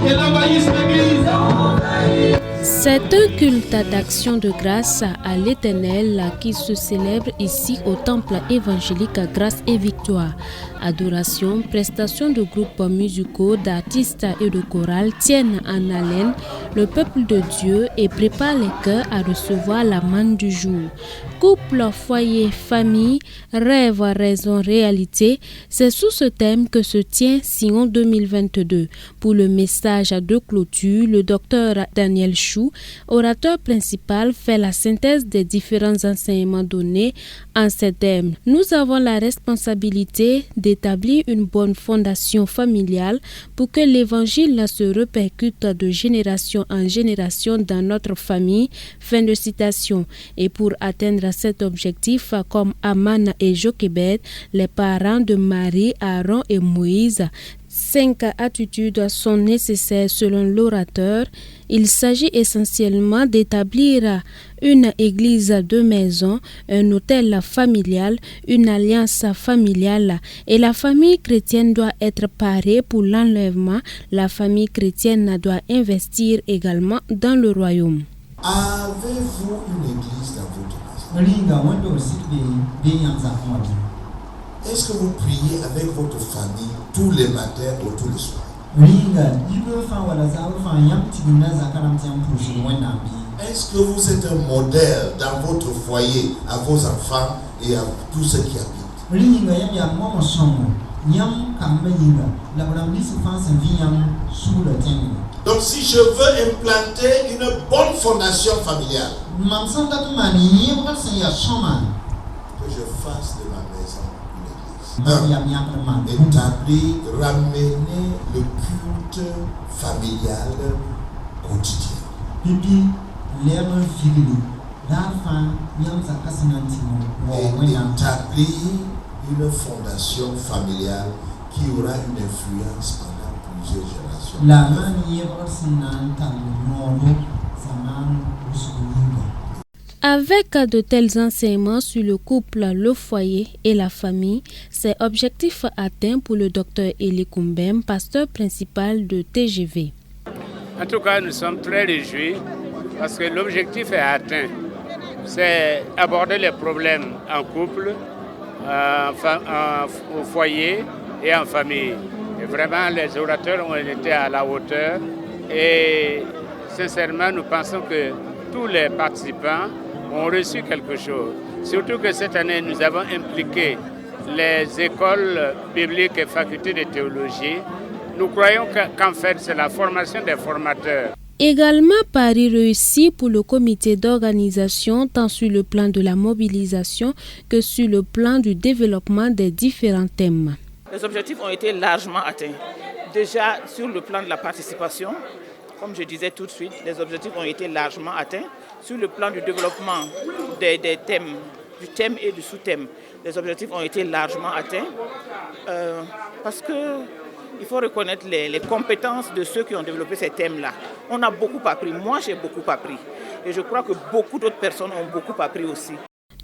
et envahissent l'église. C'est un culte d'action de grâce à l'Éternel qui se célèbre ici au temple évangélique Grâce et Victoire. Adoration, prestation de groupes musicaux, d'artistes et de chorales tiennent en haleine le peuple de Dieu et préparent les cœurs à recevoir la manne du jour. Couple, foyer, famille, rêve, raison, réalité, c'est sous ce thème que se tient Sion 2022. Pour le message de clôture, le docteur Daniel Chou, orateur principal, fait la synthèse des différents enseignements donnés en ces thèmes. Nous avons la responsabilité d'établir une bonne fondation familiale pour que l'évangile se répercute de génération en génération dans notre famille. Fin de citation. Et pour atteindre cet objectif, comme Aman et Jochebed, les parents de Marie, Aaron et Moïse, 5 attitudes sont nécessaires selon l'orateur. Il s'agit essentiellement d'établir une église de maison, un hôtel familial, une alliance familiale. Et la famille chrétienne doit être parée pour l'enlèvement. La famille chrétienne doit investir également dans le royaume. Avez-vous une église dans votre maison? Est-ce que vous priez avec votre famille tous les matins ou tous les soirs? Est-ce que vous êtes un modèle dans votre foyer à vos enfants et à tous ceux qui habitent? Donc si je veux implanter une bonne fondation familiale, que je fasse de ma maison une église. Établir, ramener le culte familial quotidien. Et établir une fondation familiale qui aura une influence pendant plusieurs générations. Avec de tels enseignements sur le couple, le foyer et la famille, c'est objectif atteint pour le docteur Eli Kumbem, pasteur principal de TGV. En tout cas, nous sommes très réjouis parce que l'objectif est atteint. C'est aborder les problèmes en couple, au foyer et en famille. Et vraiment, les orateurs ont été à la hauteur et sincèrement, nous pensons que tous les participants ont reçu quelque chose. Surtout que cette année, nous avons impliqué les écoles bibliques et facultés de théologie. Nous croyons qu'en fait, c'est la formation des formateurs. Également, pari réussi pour le comité d'organisation, tant sur le plan de la mobilisation que sur le plan du développement des différents thèmes. Les objectifs ont été largement atteints. Déjà, sur le plan de la participation, comme je disais tout de suite, les objectifs ont été largement atteints. Sur le plan du développement des thèmes, du thème et du sous-thème, les objectifs ont été largement atteints parce qu'il faut reconnaître les compétences de ceux qui ont développé ces thèmes-là. On a beaucoup appris, moi j'ai beaucoup appris et je crois que beaucoup d'autres personnes ont beaucoup appris aussi.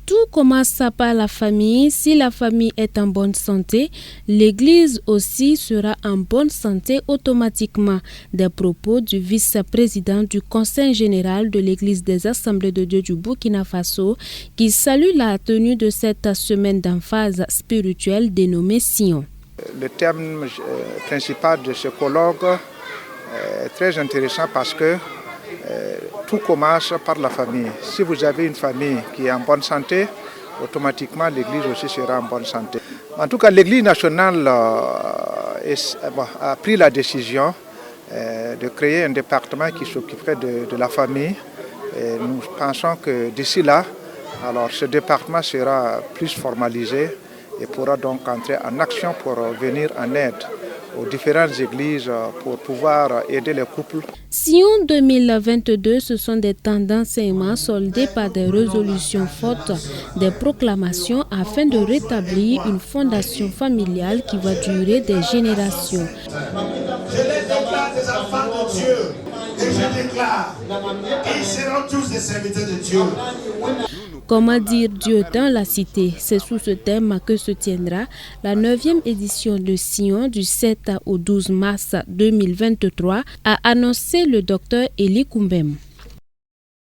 Tout commence par la famille. Si la famille est en bonne santé, l'Église aussi sera en bonne santé automatiquement. Des propos du vice-président du Conseil général de l'Église des Assemblées de Dieu du Burkina Faso qui salue la tenue de cette semaine d'emphase spirituelle dénommée Sion. Le thème principal de ce colloque est très intéressant parce que tout commence par la famille. Si vous avez une famille qui est en bonne santé, automatiquement l'Église aussi sera en bonne santé. En tout cas, l'Église nationale a pris la décision de créer un département qui s'occuperait de la famille. Et nous pensons que d'ici là, alors ce département sera plus formalisé et pourra donc entrer en action pour venir en aide aux différentes églises pour pouvoir aider les couples. Sion 2022, ce sont des temps d'enseignement soldés par des résolutions fortes, des proclamations afin de rétablir une fondation familiale qui va durer des générations. Je les déclare des enfants de Dieu et je déclare qu'ils seront tous des serviteurs de Dieu. Comment dire Dieu dans la cité? C'est sous ce thème que se tiendra la 9e édition de Sion du 7 au 12 mars 2023, a annoncé le docteur Eli Kumbem.